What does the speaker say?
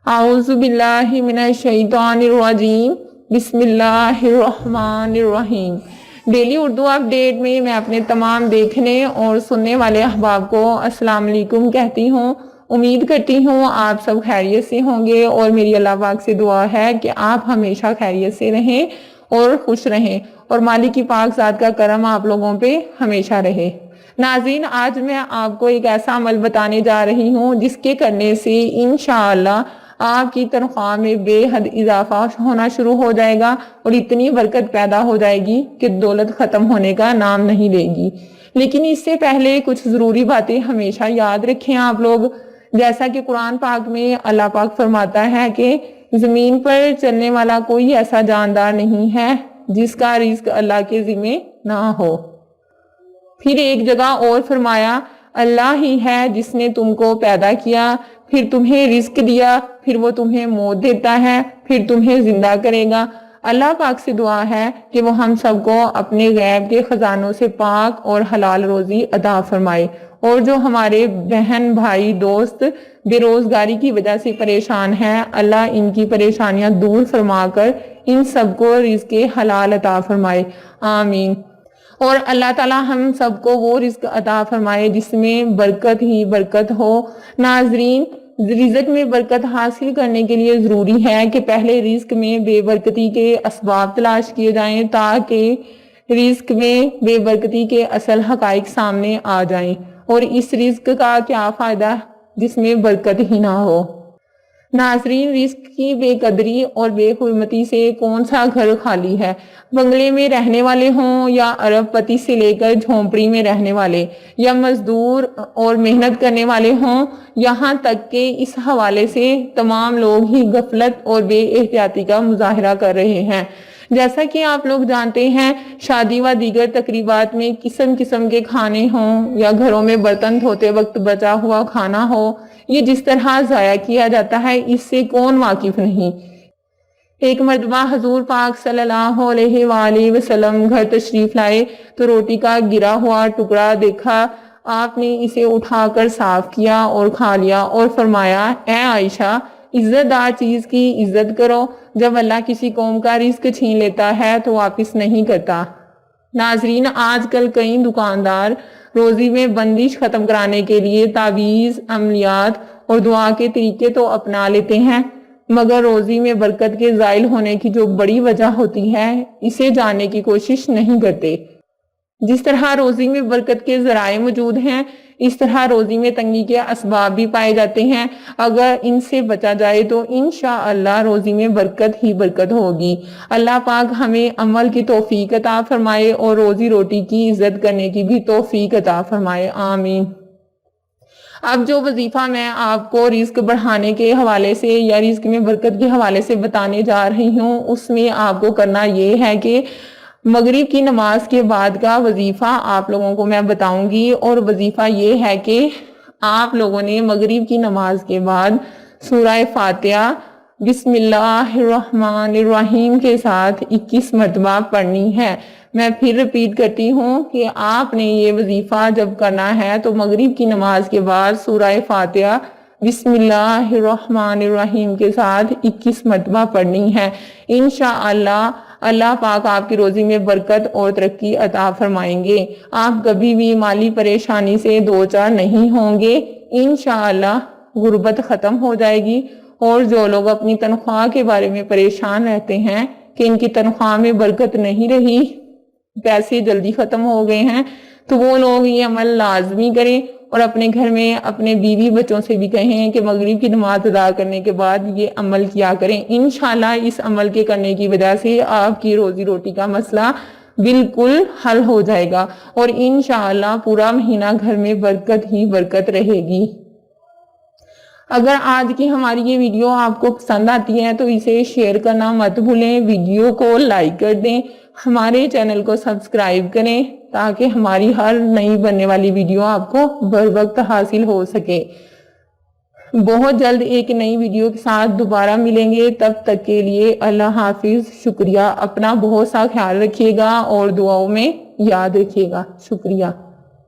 اعوذ باللہ من الشیطان الرجیم، بسم اللہ الرحمن الرحیم۔ ڈیلی اردو اپڈیٹ میں میں اپنے تمام دیکھنے اور سننے والے احباب کو السلام علیکم کہتی ہوں۔ امید کرتی ہوں آپ سب خیریت سے ہوں گے، اور میری اللہ پاک سے دعا ہے کہ آپ ہمیشہ خیریت سے رہیں اور خوش رہیں، اور مالک کی پاک ذات کا کرم آپ لوگوں پہ ہمیشہ رہے۔ ناظرین، آج میں آپ کو ایک ایسا عمل بتانے جا رہی ہوں جس کے کرنے سے انشاءاللہ آپ کی تنخواہ میں بے حد اضافہ ہونا شروع ہو جائے گا، اور اتنی برکت پیدا ہو جائے گی کہ دولت ختم ہونے کا نام نہیں لے گی۔ لیکن اس سے پہلے کچھ ضروری باتیں ہمیشہ یاد رکھیں آپ لوگ۔ جیسا کہ قرآن پاک میں اللہ پاک فرماتا ہے کہ زمین پر چلنے والا کوئی ایسا جاندار نہیں ہے جس کا رزق اللہ کے ذمہ نہ ہو۔ پھر ایک جگہ اور فرمایا، اللہ ہی ہے جس نے تم کو پیدا کیا، پھر تمہیں رزق دیا، پھر وہ تمہیں موت دیتا ہے، پھر تمہیں زندہ کرے گا۔ اللہ پاک سے دعا ہے کہ وہ ہم سب کو اپنے غیب کے خزانوں سے پاک اور حلال روزی عطا فرمائے، اور جو ہمارے بہن بھائی دوست بے روزگاری کی وجہ سے پریشان ہیں، اللہ ان کی پریشانیاں دور فرما کر ان سب کو رزق حلال عطا فرمائے، آمین۔ اور اللہ تعالی ہم سب کو وہ رزق عطا فرمائے جس میں برکت ہی برکت ہو۔ ناظرین، رزق میں برکت حاصل کرنے کے لیے ضروری ہے کہ پہلے رزق میں بے برکتی کے اسباب تلاش کیے جائیں، تاکہ رزق میں بے برکتی کے اصل حقائق سامنے آ جائیں۔ اور اس رزق کا کیا فائدہ جس میں برکت ہی نہ ہو۔ ناظرین، رزق کی بے قدری اور بے حرمتی سے کون سا گھر خالی ہے؟ بنگلے میں رہنے والے ہوں یا ارب پتی سے لے کر جھونپڑی میں رہنے والے، یا مزدور اور محنت کرنے والے ہوں، یہاں تک کہ اس حوالے سے تمام لوگ ہی غفلت اور بے احتیاطی کا مظاہرہ کر رہے ہیں۔ جیسا کہ آپ لوگ جانتے ہیں، شادی و دیگر تقریبات میں قسم قسم کے کھانے ہوں، یا گھروں میں برتن دھوتے وقت بچا ہوا کھانا ہو، یہ جس طرح ضائع کیا جاتا ہے اس سے کون واقف نہیں۔ ایک مرتبہ حضور پاک صلی اللہ علیہ وآلہ وسلم گھر تشریف لائے تو روٹی کا گرا ہوا ٹکڑا دیکھا۔ آپ نے اسے اٹھا کر صاف کیا اور کھا لیا، اور فرمایا، اے عائشہ، عزت دار چیز کی عزت کرو، جب اللہ کسی قوم کا رزق چھین لیتا ہے تو واپس نہیں کرتا۔ ناظرین، آج کل کئی دکاندار روزی میں بندش ختم کرانے کے لیے تعویذ، عملیات اور دعا کے طریقے تو اپنا لیتے ہیں، مگر روزی میں برکت کے زائل ہونے کی جو بڑی وجہ ہوتی ہے اسے جاننے کی کوشش نہیں کرتے۔ جس طرح روزی میں برکت کے ذرائع موجود ہیں، اس طرح روزی میں تنگی کے اسباب بھی پائے جاتے ہیں۔ اگر ان سے بچا جائے تو انشاءاللہ روزی میں برکت ہی برکت ہوگی۔ اللہ پاک ہمیں عمل کی توفیق عطا فرمائے اور روزی روٹی کی عزت کرنے کی بھی توفیق عطا فرمائے، آمین۔ اب جو وظیفہ میں آپ کو رزق بڑھانے کے حوالے سے یا رزق میں برکت کے حوالے سے بتانے جا رہی ہوں، اس میں آپ کو کرنا یہ ہے کہ مغرب کی نماز کے بعد کا وظیفہ آپ لوگوں کو میں بتاؤں گی، اور وظیفہ یہ ہے کہ آپ لوگوں نے مغرب کی نماز کے بعد سورہ فاتحہ بسم اللہ الرحمن الرحیم کے ساتھ 21 مرتبہ پڑھنی ہے۔ میں پھر ریپیٹ کرتی ہوں کہ آپ نے یہ وظیفہ جب کرنا ہے تو مغرب کی نماز کے بعد سورہ فاتحہ بسم اللہ الرحمن الرحیم کے ساتھ 21 مرتبہ پڑھنی ہے۔ انشاءاللہ اللہ پاک آپ کی روزی میں برکت اور ترقی عطا فرمائیں گے۔ آپ کبھی بھی مالی پریشانی سے دوچار نہیں ہوں گے۔ انشاءاللہ غربت ختم ہو جائے گی، اور جو لوگ اپنی تنخواہ کے بارے میں پریشان رہتے ہیں کہ ان کی تنخواہ میں برکت نہیں رہی، پیسے جلدی ختم ہو گئے ہیں، تو وہ لوگ یہ عمل لازمی کریں، اور اپنے گھر میں اپنے بیوی بچوں سے بھی کہیں کہ مغرب کی نماز ادا کرنے کے بعد یہ عمل کیا کریں۔ انشاءاللہ اس عمل کے کرنے کی وجہ سے آپ کی روزی روٹی کا مسئلہ بالکل حل ہو جائے گا، اور انشاءاللہ پورا مہینہ گھر میں برکت ہی برکت رہے گی۔ اگر آج کی ہماری یہ ویڈیو آپ کو پسند آتی ہے تو اسے شیئر کرنا مت بھولیں، ویڈیو کو لائک کر دیں، ہمارے چینل کو سبسکرائب کریں تاکہ ہماری ہر نئی بننے والی ویڈیو آپ کو بر وقت حاصل ہو سکے۔ بہت جلد ایک نئی ویڈیو کے ساتھ دوبارہ ملیں گے، تب تک کے لیے اللہ حافظ۔ شکریہ، اپنا بہت سا خیال رکھیے گا اور دعاؤں میں یاد رکھیے گا۔ شکریہ۔